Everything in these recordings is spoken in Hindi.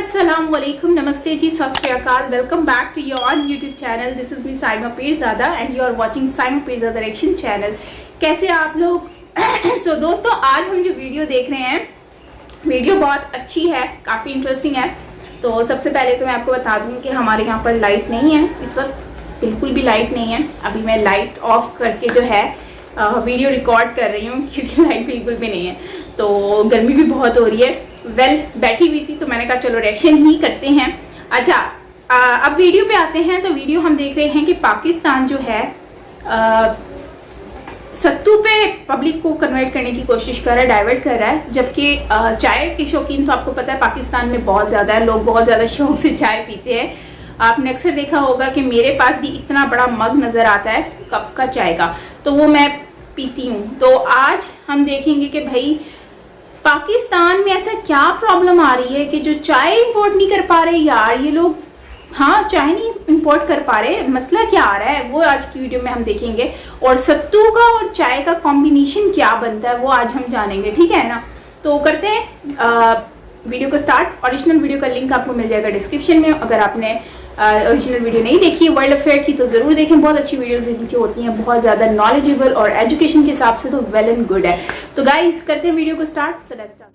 अस्सलाम वालेकुम, नमस्ते जी, सत श्री अकाल। Welcome back to your YouTube channel. This is me Saima Pirzada and you are watching Saima Pirzada reaction channel. कैसे आप लोग? सो दोस्तों, आज हम जो वीडियो देख रहे हैं, वीडियो बहुत अच्छी है, काफ़ी इंटरेस्टिंग है। तो सबसे पहले तो मैं आपको बता दूं कि हमारे यहाँ पर लाइट नहीं है इस वक्त, बिल्कुल भी लाइट नहीं है। अभी मैं लाइट ऑफ करके जो है वीडियो रिकॉर्ड कर रही हूँ क्योंकि लाइट बिल्कुल भी नहीं है। तो गर्मी भी बहुत हो रही है। बैठी हुई थी तो मैंने कहा चलो रिएक्शन ही करते हैं। अच्छा, अब वीडियो पे आते हैं। तो वीडियो हम देख रहे हैं कि पाकिस्तान जो है सत्तू पे पब्लिक को कन्वर्ट करने की कोशिश कर रहा है, डाइवर्ट कर रहा है। जबकि चाय के शौकीन तो आपको पता है पाकिस्तान में बहुत ज़्यादा है, लोग बहुत ज़्यादा शौक से चाय पीते हैं। आपने अक्सर देखा होगा कि मेरे पास भी इतना बड़ा मग नज़र आता है कप का चाय का, तो वो मैं पीती हूँ। तो आज हम देखेंगे कि भाई पाकिस्तान में ऐसा क्या प्रॉब्लम आ रही है कि जो चाय इंपोर्ट नहीं कर पा रहे यार ये लोग। हाँ, चाय नहीं इंपोर्ट कर पा रहे, मसला क्या आ रहा है वो आज की वीडियो में हम देखेंगे। और सत्तू का और चाय का कॉम्बिनेशन क्या बनता है वो आज हम जानेंगे, ठीक है ना। तो करते हैं वीडियो को स्टार्ट। ओरिजिनल वीडियो का लिंक आपको मिल जाएगा डिस्क्रिप्शन में। अगर आपने ओरिजिनल वीडियो नहीं देखी है वर्ल्ड अफेयर की तो ज़रूर देखें, बहुत अच्छी वीडियोस इनकी होती हैं, बहुत ज़्यादा नॉलेजेबल और एजुकेशन के हिसाब से तो वेल एंड गुड है। तो गाइस करते हैं वीडियो को start. So let's start.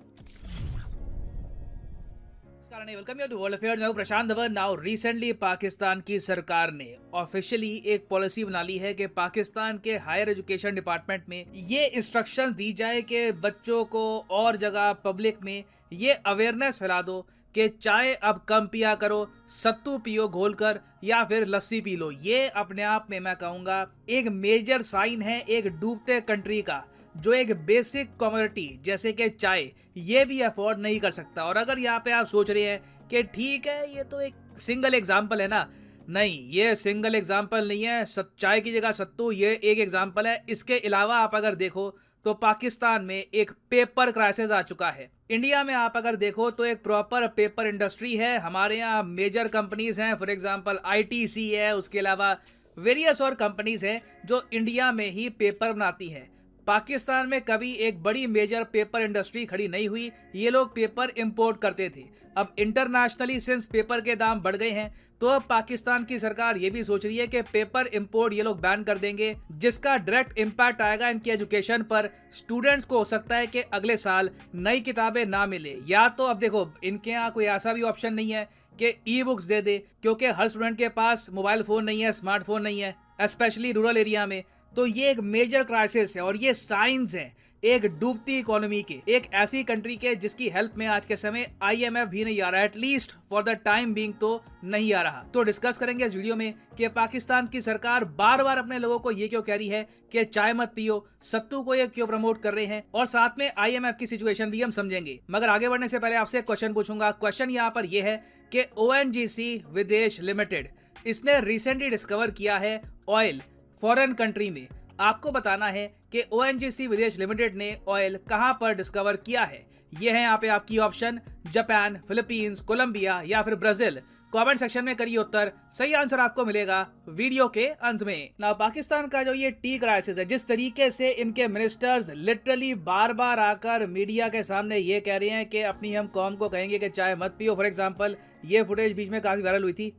Welcome you to world affairs. Now Prashant Dhawan. Now recently Pakistan की सरकार ने ऑफिशियली एक पॉलिसी बना ली है कि पाकिस्तान के हायर एजुकेशन डिपार्टमेंट में ये इंस्ट्रक्शन दी जाए कि बच्चों को और जगह पब्लिक में ये अवेयरनेस फैला दो कि चाय अब कम पिया करो, सत्तू पियो घोलकर या फिर लस्सी पी लो। ये अपने आप में मैं कहूँगा एक मेजर साइन है एक डूबते कंट्री का, जो एक बेसिक कमोडिटी जैसे कि चाय ये भी अफोर्ड नहीं कर सकता। और अगर यहाँ पे आप सोच रहे हैं कि ठीक है ये तो एक सिंगल एग्जाम्पल है ना, नहीं, ये सिंगल एग्जाम्पल नहीं है। चाय की जगह सत्तू ये एक एग्जाम्पल है। इसके अलावा आप अगर देखो तो पाकिस्तान में एक पेपर क्राइसिस आ चुका है। इंडिया में आप अगर देखो तो एक प्रॉपर पेपर इंडस्ट्री है। हमारे यहाँ मेजर कंपनीज हैं, फॉर एग्जांपल आईटीसी है, उसके अलावा वेरियस और कंपनीज हैं जो इंडिया में ही पेपर बनाती हैं। पाकिस्तान में कभी एक बड़ी मेजर पेपर इंडस्ट्री खड़ी नहीं हुई, ये लोग पेपर इंपोर्ट करते थे। अब इंटरनेशनली सिंस पेपर के दाम बढ़ गए हैं तो अब पाकिस्तान की सरकार ये भी सोच रही है कि पेपर इंपोर्ट ये लोग बैन कर देंगे, जिसका डायरेक्ट इम्पैक्ट आएगा इनकी एजुकेशन पर। स्टूडेंट्स को हो सकता है कि अगले साल नई किताबें ना मिले, या तो अब देखो इनके यहाँ कोई ऐसा भी ऑप्शन नहीं है कि ई बुक्स दे दे, क्योंकि हर स्टूडेंट के पास मोबाइल फोन नहीं है, स्मार्टफोन नहीं है, स्पेशली रूरल एरिया में। तो ये एक मेजर क्राइसिस है और ये साइंस है एक डूबती इकोनॉमी के, एक ऐसी कंट्री के जिसकी हेल्प में आज के समय आईएमएफ भी नहीं आ रहा है, at least for the time being तो नहीं आ रहा। तो डिस्कस करेंगे इस वीडियो में कि पाकिस्तान की सरकार बार बार अपने लोगों को ये क्यों कह रही है कि चाय मत पियो, सत्तू को ये क्यों प्रमोट कर रहे हैं, और साथ में आईएमएफ की सिचुएशन भी हम समझेंगे। मगर आगे बढ़ने से पहले आपसे क्वेश्चन पूछूंगा। क्वेश्चन यहाँ पर यह है कि ओएनजीसी विदेश लिमिटेड इसने रिसेंटली डिस्कवर किया है ऑयल फॉरेन कंट्री में। आपको बताना है कि ओएनजीसी विदेश लिमिटेड ने ऑयल कहां पर डिस्कवर किया है। ये है यहाँ पे आपकी ऑप्शन, जापान, फिलीपींस, कोलंबिया या फिर ब्राजील। कमेंट सेक्शन में करिए उत्तर, सही आंसर आपको मिलेगा वीडियो के अंत में। ना पाकिस्तान का जो ये टी क्राइसिस है, जिस तरीके से इनके मिनिस्टर्स लिटरली बार बार आकर मीडिया के सामने ये कह रहे हैं कि अपनी हम कौम को कहेंगे कि चाय मत पियो। फॉर एग्जाम्पल ये फुटेज बीच में काफी वायरल हुई थी।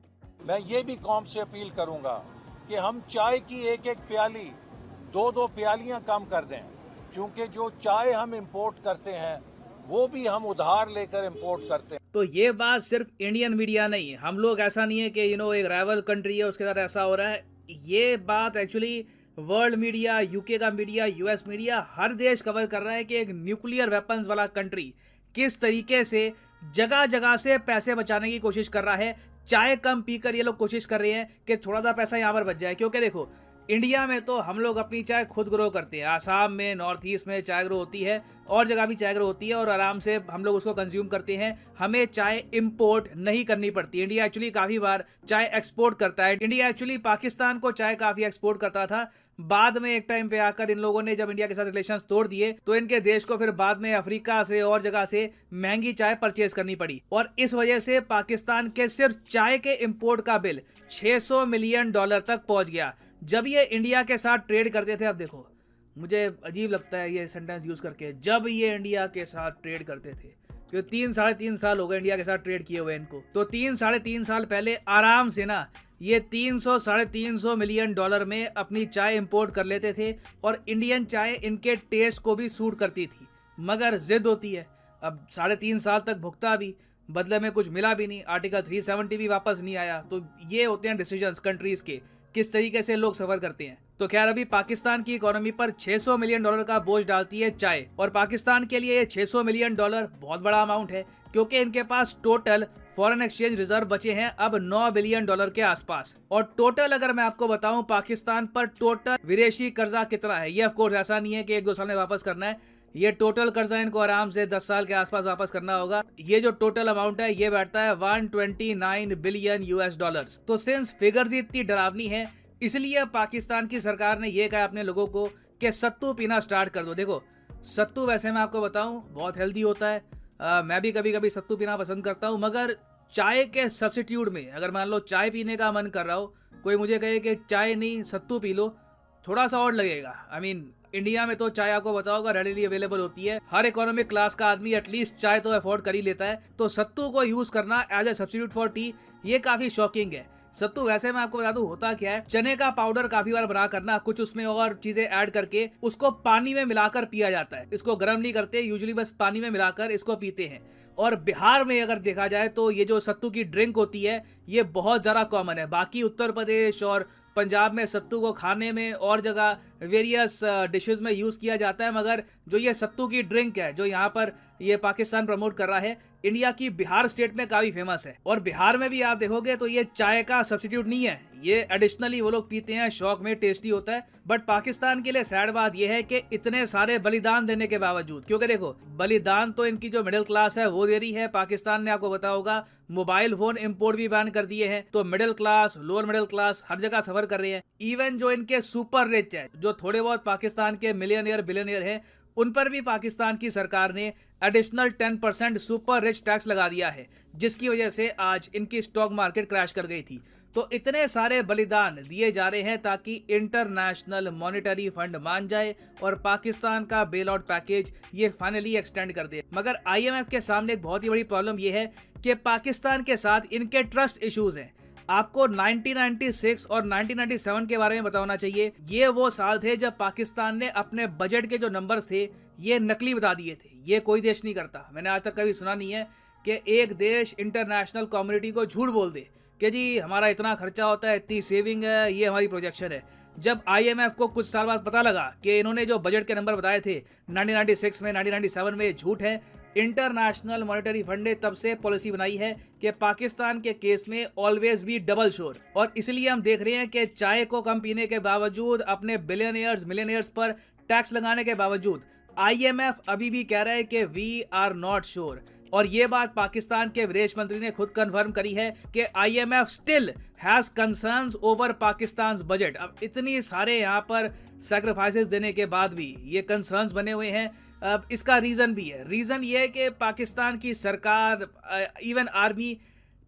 मैं ये भी कौम से अपील करूंगा कि हम चाय की एक एक प्याली, दो दो प्यालियां कम कर दें, क्योंकि जो चाय हम इंपोर्ट करते हैं वो भी हम उधार लेकर इंपोर्ट करते हैं। तो ये बात सिर्फ इंडियन मीडिया नहीं है, हम लोग ऐसा नहीं है कि एक राइवल कंट्री है उसके साथ ऐसा हो रहा है। ये बात एक्चुअली वर्ल्ड मीडिया, यूके का मीडिया, यूएस मीडिया, हर देश कवर कर रहा है कि एक न्यूक्लियर वेपन्स वाला कंट्री किस तरीके से जगह जगह से पैसे बचाने की कोशिश कर रहा है। चाय कम पीकर ये लोग कोशिश कर रहे हैं कि थोड़ा सा पैसा यहाँ पर बच जाए, क्योंकि देखो इंडिया में तो हम लोग अपनी चाय खुद ग्रो करते हैं। आसाम में, नॉर्थ ईस्ट में चाय ग्रो होती है और जगह भी चाय ग्रो होती है और आराम से हम लोग उसको कंज्यूम करते हैं। हमें चाय इंपोर्ट नहीं करनी पड़ती। इंडिया एक्चुअली काफ़ी बार चाय एक्सपोर्ट करता है। इंडिया एक्चुअली पाकिस्तान को चाय काफ़ी एक्सपोर्ट करता था। बाद में एक टाइम पे आकर इन लोगों ने जब इंडिया के साथ रिलेशंस तोड़ दिए तो इनके देश को फिर बाद में अफ्रीका से और जगह से महंगी चाय परचेज करनी पड़ी, और इस वजह से पाकिस्तान के सिर्फ चाय के इंपोर्ट का बिल $600 मिलियन तक पहुंच गया जब ये इंडिया के साथ ट्रेड करते थे। अब देखो, मुझे अजीब लगता है ये सेंटेंस यूज करके, जब ये इंडिया के साथ ट्रेड करते थे कि 3-3.5 साल हो गए इंडिया के साथ ट्रेड किए हुए इनको। तो 3-3.5 साल पहले आराम से ना ये 300-350 मिलियन डॉलर में अपनी चाय इंपोर्ट कर लेते थे और इंडियन चाय इनके टेस्ट को भी सूट करती थी। मगर जिद होती है, अब 3.5 साल तक भुगता भी, बदले में कुछ मिला भी नहीं, आर्टिकल 370 भी वापस नहीं आया। तो ये होते हैं डिसीजंस कंट्रीज के, किस तरीके से लोग सफर करते हैं। तो खैर अभी पाकिस्तान की इकोनॉमी पर 600 मिलियन डॉलर का बोझ डालती है चाय, और पाकिस्तान के लिए ये 600 मिलियन डॉलर बहुत बड़ा अमाउंट है, क्योंकि इनके पास टोटल फॉरेन एक्सचेंज रिजर्व बचे हैं अब 9 बिलियन डॉलर के आसपास। और टोटल अगर मैं आपको बताऊं पाकिस्तान पर टोटल विदेशी कर्जा कितना है, ये ऑफकोर्स ऐसा नहीं है कि 1-2 साल में वापस करना है, ये टोटल कर्जा इनको आराम से 10 साल के आसपास वापस करना होगा। ये जो टोटल अमाउंट है ये बैठता है 129 बिलियन यूएस डॉलर्स। तो सिंस फिगर्स इतनी डरावनी है, इसलिए पाकिस्तान की सरकार ने ये कहा अपने लोगों को कि सत्तू पीना स्टार्ट कर दो। देखो सत्तू वैसे मैं आपको बताऊं बहुत हेल्दी होता है, मैं भी कभी कभी सत्तू पीना पसंद करता हूं, मगर चाय के सब्सिट्यूट में अगर मान लो चाय पीने का मन कर रहा हो, कोई मुझे कहे कि चाय नहीं सत्तू पी लो, थोड़ा सा और लगेगा। आई मीन इंडिया में तो चाय आपको बताओगा रेडिली अवेलेबल होती है, हर इकोनॉमिक क्लास का आदमी एटलीस्ट चाय तो अफोर्ड कर ही लेता है। तो सत्तू को यूज करना as a substitute for tea ये काफी शॉकिंग है। सत्तू वैसे मैं आपको बता दूं होता क्या है, चने का पाउडर काफी बार बना करना, कुछ उसमें और चीजें ऐड करके उसको पानी में मिलाकर पिया जाता है। इसको गर्म नहीं करते, यूजुअली बस पानी में मिलाकर इसको पीते हैं। और बिहार में अगर देखा जाए तो ये जो सत्तू की ड्रिंक होती है ये बहुत ज्यादा कॉमन है। बाकी उत्तर प्रदेश और पंजाब में सत्तू को खाने में और जगह वेरियस डिशेस में यूज किया जाता है, मगर जो ये सत्तू की ड्रिंक है जो यहाँ पर ये पाकिस्तान प्रमोट कर रहा है, इंडिया की बिहार स्टेट में काफी फेमस है। और बिहार में भी आप देखोगे तो ये चाय का सब्सिट्यूट नहीं है, ये एडिशनली वो लोग पीते हैं, शौक में, टेस्टी होता है। बट पाकिस्तान के लिए सैड बात ये है कि इतने सारे बलिदान देने के बावजूद, क्योंकि देखो बलिदान तो इनकी जो मिडिल क्लास है वो दे रही है। पाकिस्तान ने आपको पता होगा मोबाइल फोन इंपोर्ट भी बैन कर दिए हैं, तो middle class, lower middle class हर जगह सफर कर रहे हैं। इवन जो इनके सुपर रिच है, जो थोड़े बहुत पाकिस्तान के मिलियनियर बिलियनियर हैं, उन पर भी पाकिस्तान की सरकार ने एडिशनल 10% सुपर रिच टैक्स लगा दिया है, जिसकी वजह से आज इनकी स्टॉक मार्केट क्रैश कर गई थी। तो इतने सारे बलिदान दिए जा रहे हैं ताकि इंटरनेशनल मॉनेटरी फंड मान जाए और पाकिस्तान का बेल आउट पैकेज ये फाइनली एक्सटेंड कर दे। मगर आईएमएफ के सामने एक बहुत ही बड़ी प्रॉब्लम ये है कि पाकिस्तान के साथ इनके ट्रस्ट इश्यूज हैं। आपको 1996 और 1997 के बारे में बताना चाहिए, ये वो साल थे जब पाकिस्तान ने अपने बजट के जो नंबर्स थे ये नकली बता दिए थे। ये कोई देश नहीं करता, मैंने आज तक कभी सुना नहीं है कि एक देश इंटरनेशनल कम्युनिटी को झूठ बोल दे कि जी हमारा इतना खर्चा होता है, इतनी सेविंग है, ये हमारी प्रोजेक्शन है। जब आईएमएफ को कुछ साल बाद पता लगा कि इन्होंने जो बजट के नंबर बताए थे 1996 में, 1997 में झूठ है, इंटरनेशनल मॉनेटरी फंड ने तब से पॉलिसी बनाई है कि पाकिस्तान के केस में ऑलवेज बी डबल श्योर। और इसलिए हम देख रहे हैं कि चाय को कम पीने के बावजूद, अपने बिलियनियर्स मिलियनियर्स पर टैक्स लगाने के बावजूद आईएमएफ अभी भी कह रहा है कि वी आर नॉट श्योर। और ये बात पाकिस्तान के विदेश मंत्री ने खुद कंफर्म करी है कि IMF still has concerns over Pakistan budget. अब इतनी सारे यहाँ पर सैक्रिफाइसेस देने के बाद भी ये कंसर्न्स बने हुए हैं। अब इसका रीजन भी है, रीजन ये है कि पाकिस्तान की सरकार, इवन आर्मी,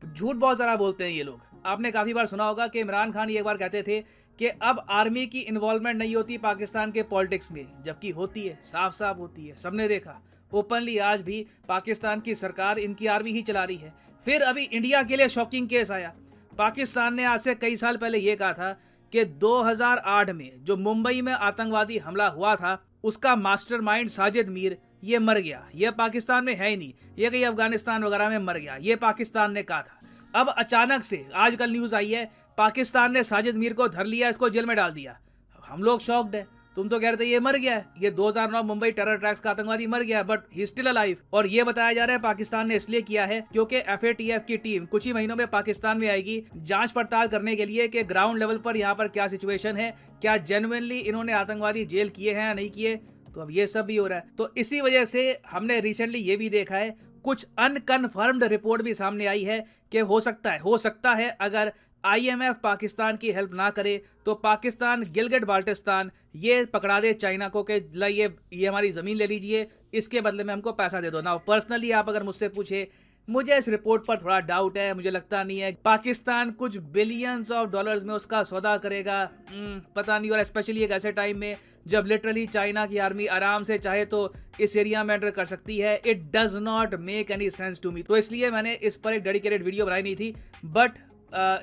झूठ बहुत ज़्यादा बोलते हैं ये लोग। आपने काफ़ी बार सुना होगा कि इमरान खान ये एक बार कहते थे कि अब आर्मी की इन्वॉल्वमेंट नहीं होती पाकिस्तान के पॉलिटिक्स में, जबकि होती है, साफ साफ होती है, सबने देखा ओपनली। आज भी पाकिस्तान की सरकार इनकी आर्मी ही चला रही है। फिर अभी इंडिया के लिए शॉकिंग केस आया। पाकिस्तान ने आज से कई साल पहले ये कहा था कि 2008 में जो मुंबई में आतंकवादी हमला हुआ था उसका मास्टरमाइंड साजिद मीर ये मर गया, ये पाकिस्तान में है ही नहीं, ये कहीं अफगानिस्तान वगैरह में मर गया, ये पाकिस्तान ने कहा था। अब अचानक से आजकल न्यूज आई है पाकिस्तान ने साजिद मीर को धर लिया, इसको जेल में डाल दिया। हम लोग शॉक्ड है, तुम तो कह रहे थे ये मर गया है, ये 2009 मुंबई टेरर अटैक्स का आतंकवादी मर गया, बट ही स्टिल अलाइव। और ये बताया जा रहा है पाकिस्तान ने इसलिए किया है क्योंकि एफएटीएफ की टीम कुछ ही महीनों में पाकिस्तान में आएगी जांच पड़ताल करने के लिए कि ग्राउंड लेवल पर यहाँ पर क्या सिचुएशन है, क्या जेन्युइनली इन्होंने आतंकवादी जेल किए हैं या नहीं किए। तो अब ये सब भी हो रहा है। तो इसी वजह से हमने रिसेंटली ये भी देखा है, कुछ अनकन्फर्म्ड रिपोर्ट भी सामने आई है कि हो सकता है अगर आईएमएफ पाकिस्तान की हेल्प ना करे तो पाकिस्तान गिलगिट बाल्टिस्तान ये पकड़ा दे चाइना को कि ये हमारी ज़मीन ले लीजिए, इसके बदले में हमको पैसा दे दो ना। पर्सनली आप अगर मुझसे पूछे, मुझे इस रिपोर्ट पर थोड़ा डाउट है। मुझे लगता नहीं है पाकिस्तान कुछ बिलियंस ऑफ डॉलर्स में उसका सौदा करेगा, पता नहीं। और स्पेशली एक ऐसे टाइम में जब लिटरली चाइना की आर्मी आराम से चाहे तो इस एरिया में एंटर कर सकती है। It does not make any sense to me. तो इसलिए मैंने इस पर एक डेडिकेटेड वीडियो बनाई नहीं थी। बट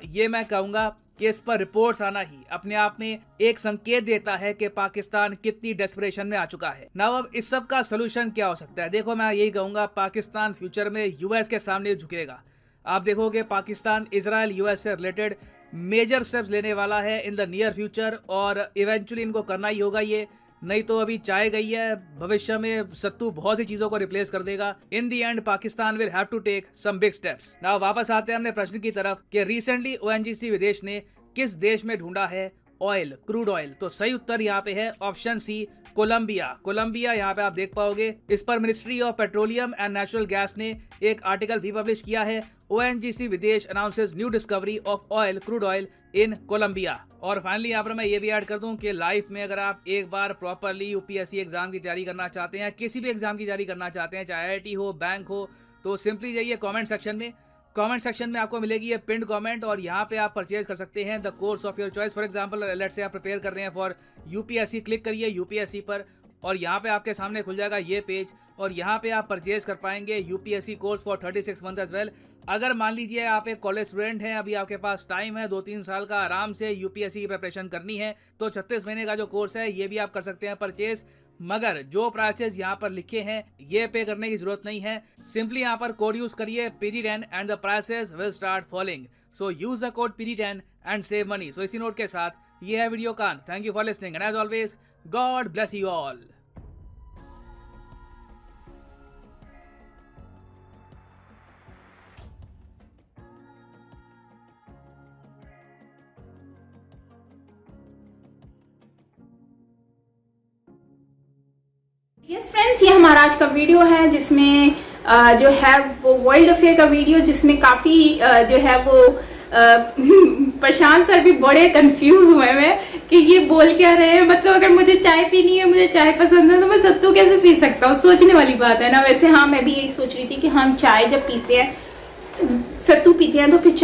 ये मैं कहूँगा कि इस पर रिपोर्ट्स आना ही अपने आप में एक संकेत देता है कि पाकिस्तान कितनी डेस्परेशन में आ चुका है। नाउ अब इस सब का सोल्यूशन क्या हो सकता है? देखो, मैं यही कहूँगा, पाकिस्तान फ्यूचर में यूएस के सामने झुकेगा। आप देखोगे पाकिस्तान इजराइल यूएस से रिलेटेड मेजर स्टेप्स लेने वाला है इन द नियर फ्यूचर, और इवेंचुअली इनको करना ही होगा ये। नहीं तो अभी चाय गई है, भविष्य में सत्तू बहुत सी चीजों को रिप्लेस कर देगा। In the end Pakistan will have to take some big steps. Now वापस आते हैं अपने प्रश्न की तरफ कि रिसेंटली ओएनजीसी विदेश ने किस देश में ढूंढा है ऑयल, क्रूड ऑयल? तो सही उत्तर यहाँ पे है ऑप्शन सी, कोलंबिया। कोलंबिया यहाँ पे आप देख पाओगे। इस पर ministry of petroleum and natural gas ने एक आर्टिकल भी पब्लिश किया है। ONGC Videsh announces new discovery of oil, crude oil in Colombia. और फाइनली यहाँ पर मैं ये भी ऐड कर दूं कि लाइफ में अगर आप एक बार प्रॉपरली यूपीएससी एग्जाम की तैयारी करना चाहते हैं, किसी भी एग्जाम की तैयारी करना चाहते हैं, चाहे आईआईटी हो, बैंक हो, तो सिंपली जाइए कमेंट सेक्शन में। कमेंट सेक्शन में आपको मिलेगी ये पिंड कमेंट, और यहाँ पे आप परचेज कर सकते हैं the course of your choice. For example, let's say आप प्रिपेयर कर रहे हैं फॉर यूपीएससी, क्लिक करिए यूपीएससी पर, और यहाँ पे आपके सामने खुल जाएगा ये पेज, और यहाँ पे आप परचेज कर पाएंगे UPSC course for 36 month as well. अगर मान लीजिए आप एक कॉलेज स्टूडेंट हैं, अभी आपके पास टाइम है 2-3 साल का आराम से यूपीएससी की प्रिपरेशन करनी है, तो 36 महीने का जो कोर्स है ये भी आप कर सकते हैं परचेज। मगर जो प्राइसेस यहाँ पर लिखे हैं ये पे करने की जरूरत नहीं है। सिंपली यहाँ पर कोड यूज करिए PD10 and the prices will start following. So use the code PD10 and save money. So इसी नोट के साथ ये है वीडियो का अंत। Thank you for listening and as always God bless you all. Yes friends, ये हमारा आज का वीडियो है जिसमें जो है वो वर्ल्ड अफेयर का वीडियो, जिसमें काफ़ी जो है वो प्रशांत सर भी बड़े कंफ्यूज हुए हैं कि ये बोल क्या रहे हैं। मतलब अगर मुझे चाय पीनी है, मुझे चाय पसंद है, तो मैं सत्तू कैसे पी सकता हूँ? सोचने वाली बात है ना। वैसे हाँ, मैं भी यही सोच रही थी कि हम चाय जब पीते हैं, सत्तू पीते हैं, तो फिर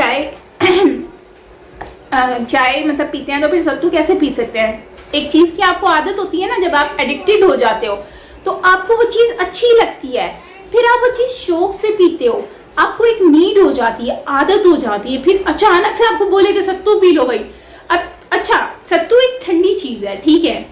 चाय मतलब पीते हैं तो फिर सत्तू कैसे पी सकते हैं? एक चीज़ की आपको आदत होती है ना, जब आप एडिक्टेड हो जाते हो तो आपको वो चीज़ अच्छी लगती है, फिर आप वो चीज़ शौक से पीते हो, आपको एक नीड हो जाती है, आदत हो जाती है, फिर अचानक से आपको बोले कि सत्तू पी लो भाई। अब अच्छा, सत्तू एक ठंडी चीज़ है, ठीक है,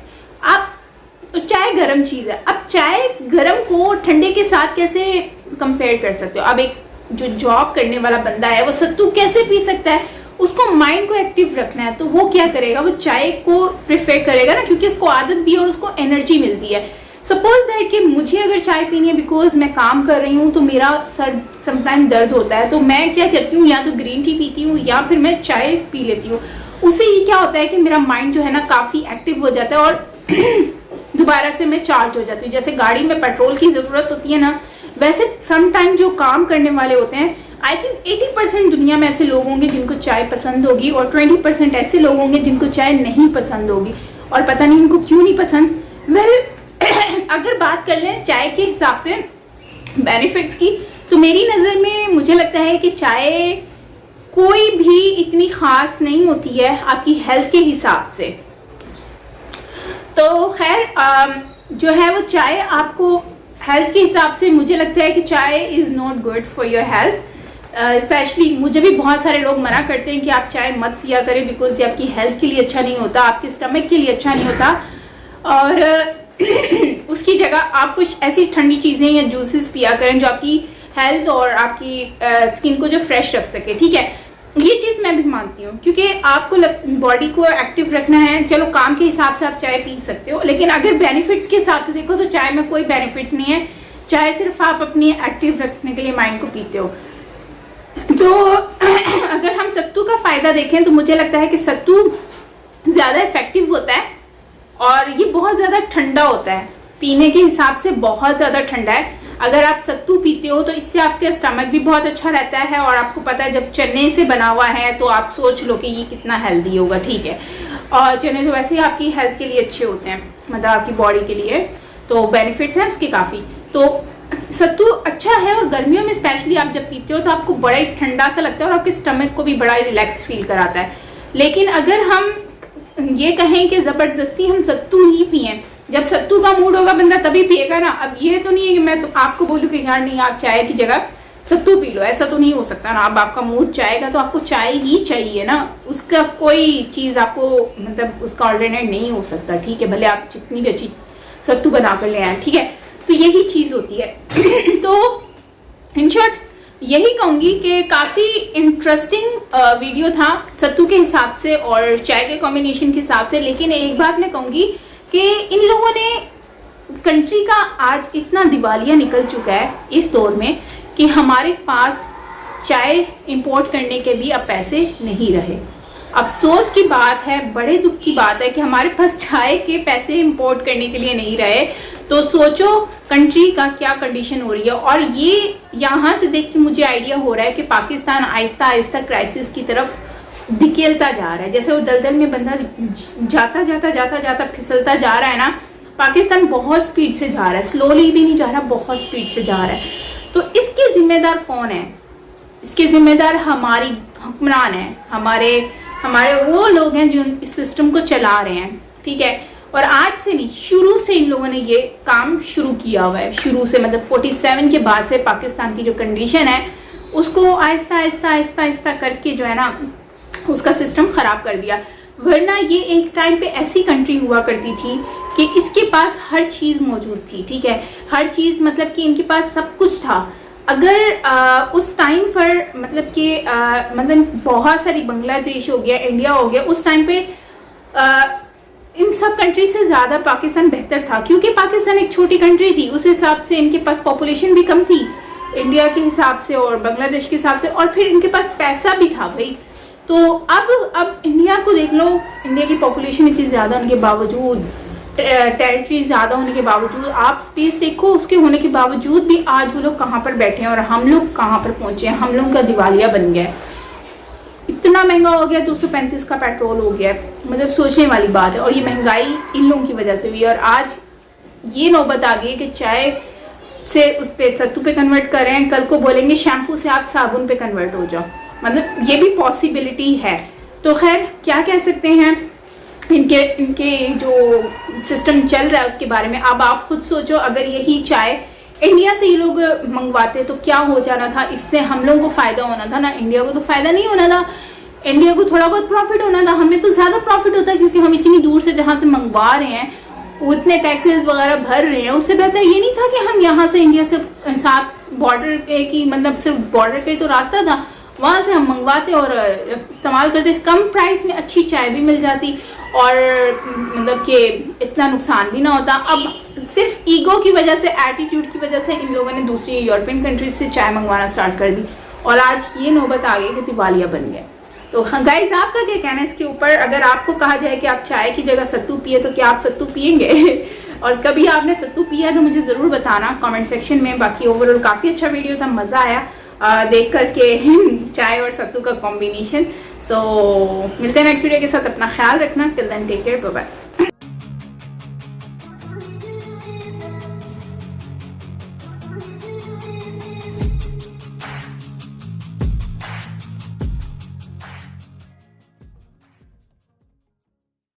आप चाय गर्म चीज़ है। अब चाय गर्म को ठंडे के साथ कैसे कंपेयर कर सकते हो? अब एक जो जॉब करने वाला बंदा है वो सत्तू कैसे पी सकता है? उसको माइंड को एक्टिव रखना है, तो वो क्या करेगा? वो चाय को प्रेफर करेगा ना, क्योंकि उसको आदत भी है और उसको एनर्जी मिलती है। सपोज दैट कि मुझे अगर चाय पीनी है बिकॉज मैं काम कर रही हूँ, तो मेरा सर समटाइम दर्द होता है, तो मैं क्या करती हूँ, या तो ग्रीन टी पीती हूँ या फिर मैं चाय पी लेती हूँ। उससे ये क्या होता है कि मेरा माइंड जो है ना काफ़ी एक्टिव हो जाता है और दोबारा से मैं चार्ज हो जाती हूँ। जैसे गाड़ी में पेट्रोल की ज़रूरत होती है ना, वैसे समटाइम जो काम करने वाले होते हैं, आई थिंक 80% दुनिया में ऐसे लोग होंगे जिनको चाय पसंद होगी, और 20% ऐसे लोग होंगे जिनको चाय नहीं पसंद होगी। और पता नहीं उनको क्यों नहीं पसंद। अगर बात कर लें चाय के हिसाब से बेनिफिट्स की, तो मेरी नज़र में मुझे लगता है कि चाय कोई भी इतनी ख़ास नहीं होती है आपकी हेल्थ के हिसाब से। तो खैर जो है वो चाय आपको हेल्थ के हिसाब से, मुझे लगता है कि चाय is not good for your health. Specially मुझे भी बहुत सारे लोग मना करते हैं कि आप चाय मत पिया करें बिकॉज ये आपकी हेल्थ के लिए अच्छा नहीं होता, आपके स्टमक के लिए अच्छा नहीं होता, और उसकी जगह आप कुछ ऐसी ठंडी चीज़ें या जूसेस पिया करें जो आपकी हेल्थ और आपकी स्किन को जो फ्रेश रख सके। ठीक है, ये चीज़ मैं भी मानती हूँ, क्योंकि आपको बॉडी को एक्टिव रखना है। चलो काम के हिसाब से आप चाय पी सकते हो, लेकिन अगर बेनिफिट्स के हिसाब से देखो तो चाय में कोई बेनिफिट्स नहीं है। चाय सिर्फ आप अपनी एक्टिव रखने के लिए माइंड को पीते हो। तो अगर हम सत्तू का फ़ायदा देखें तो मुझे लगता है कि सत्तू ज़्यादा इफेक्टिव होता है और ये बहुत ज़्यादा ठंडा होता है, पीने के हिसाब से बहुत ज़्यादा ठंडा है। अगर आप सत्तू पीते हो तो इससे आपका स्टमक भी बहुत अच्छा रहता है, और आपको पता है जब चने से बना हुआ है तो आप सोच लो कि ये कितना हेल्दी होगा। ठीक है, और चने तो वैसे ही आपकी हेल्थ के लिए अच्छे होते हैं, मतलब आपकी बॉडी के लिए, तो बेनिफिट्स हैं उसके काफ़ी। तो सत्तू अच्छा है और गर्मियों में स्पेशली आप जब पीते हो तो आपको बड़ा ही ठंडा सा लगता है और आपके स्टमक को भी बड़ा ही रिलैक्स फील कराता है। लेकिन अगर हम ये कहें कि ज़बरदस्ती हम सत्तू ही पिए, जब सत्तू का मूड होगा बंदा तभी पिएगा ना। अब ये तो नहीं है कि मैं तो आपको बोलूँ कि यार नहीं आप चाय की जगह सत्तू पी लो, ऐसा तो नहीं हो सकता ना। अब आपका मूड चाय का तो आपको चाय ही चाहिए ना, उसका कोई चीज़ आपको मतलब उसका ऑल्टरनेट नहीं हो सकता, ठीक है, भले आप जितनी भी अच्छी सत्तू बना कर ले आए, ठीक है। तो यही चीज़ होती है। तो इन शॉर्ट यही कहूँगी कि काफ़ी इंटरेस्टिंग वीडियो था सत्तू के हिसाब से और चाय के कॉम्बिनेशन के हिसाब से। लेकिन एक बात मैं कहूँगी कि इन लोगों ने कंट्री का आज इतना दिवालिया निकल चुका है इस दौर में कि हमारे पास चाय इंपोर्ट करने के भी अब पैसे नहीं रहे। अफसोस की बात है, बड़े दुख की बात है कि हमारे पास चाय के पैसे इंपोर्ट करने के लिए नहीं रहे। तो सोचो कंट्री का क्या कंडीशन हो रही है। और ये यहाँ से देख के मुझे आइडिया हो रहा है कि पाकिस्तान आहिस्ता आहिस्ता क्राइसिस की तरफ धकेलता जा रहा है। जैसे वो दलदल में बंदा जाता जाता जाता जाता फिसलता जा रहा है ना, पाकिस्तान बहुत स्पीड से जा रहा है, स्लोली भी नहीं जा रहा, बहुत स्पीड से जा रहा है। तो इसके जिम्मेदार कौन है? इसके जिम्मेदार हमारी हुक्मरान है, हमारे वो लोग हैं जो इस सिस्टम को चला रहे हैं, ठीक है। और आज से नहीं, शुरू से इन लोगों ने ये काम शुरू किया हुआ है। शुरू से मतलब 47 के बाद से पाकिस्तान की जो कंडीशन है उसको आहिस्ता आहिस्ता आहिस्ता आहिस्ता करके जो है ना उसका सिस्टम खराब कर दिया। वरना ये एक टाइम पे ऐसी कंट्री हुआ करती थी कि इसके पास हर चीज़ मौजूद थी, ठीक है, हर चीज़ मतलब कि इनके पास सब कुछ था। अगर उस टाइम पर मतलब कि मतलब बहुत सारी बांग्लादेश हो गया, इंडिया हो गया, उस टाइम पे इन सब कंट्री से ज़्यादा पाकिस्तान बेहतर था, क्योंकि पाकिस्तान एक छोटी कंट्री थी, उस हिसाब से इनके पास पॉपुलेशन भी कम थी इंडिया के हिसाब से और बांग्लादेश के हिसाब से, और फिर इनके पास पैसा भी था भाई। तो अब इंडिया को देख लो, इंडिया की पॉपुलेशन इतनी ज़्यादा होने के बावजूद, टेरिटरी ज़्यादा होने के बावजूद, आप स्पेस देखो उसके होने के बावजूद भी आज वो लोग कहाँ पर बैठे हैं और हम लोग कहाँ पर पहुँचे हैं। हम लोग का दिवालिया बन गया है, इतना महंगा हो गया, 235 का पेट्रोल हो गया, मतलब सोचने वाली बात है। और ये महंगाई इन लोगों की वजह से हुई है। और आज ये नौबत आ गई कि चाय से उस पे सत्तू पे कन्वर्ट कर रहे हैं, कल को बोलेंगे शैम्पू से आप साबुन पे कन्वर्ट हो जाओ, मतलब ये भी पॉसिबिलिटी है। तो खैर क्या कह सकते हैं इनके जो सिस्टम चल रहा है उसके बारे में। अब आप खुद सोचो, अगर यही चाय इंडिया से ये लोग मंगवाते तो क्या हो जाना था, इससे हम लोगों को फ़ायदा होना था ना, इंडिया को तो फ़ायदा नहीं होना था। इंडिया को थोड़ा बहुत प्रॉफिट होना था, हमें तो ज़्यादा प्रॉफिट होता, क्योंकि हम इतनी दूर से जहाँ से मंगवा रहे हैं उतने टैक्सेस वगैरह भर रहे हैं। उससे बेहतर ये नहीं था कि हम यहाँ से इंडिया से साथ बॉर्डर की मतलब सिर्फ बॉर्डर का ही तो रास्ता था, वहाँ से हम मंगवाते और इस्तेमाल करते, कम प्राइस में अच्छी चाय भी मिल जाती और मतलब कि इतना नुकसान भी ना होता। अब सिर्फ ईगो की वजह से, एटीट्यूड की वजह से इन लोगों ने दूसरी यूरोपियन कंट्रीज से चाय मंगवाना स्टार्ट कर दी और आज ये नौबत आ गई कि दिवालिया बन गया। तो गाइज आपका क्या कहना है इसके ऊपर? अगर आपको कहा जाए कि आप चाय की जगह सत्तू पिए तो क्या आप सत्तू पिएंगे? और कभी आपने सत्तू पिया तो मुझे ज़रूर बताना कमेंट सेक्शन में। बाकी ओवरऑल काफ़ी अच्छा वीडियो था, मज़ा आया देख करके चाय और सत्तू का कॉम्बिनेशन। सो मिलते हैं नेक्स्ट वीडियो के साथ, अपना ख्याल रखना, till then take care, bye bye.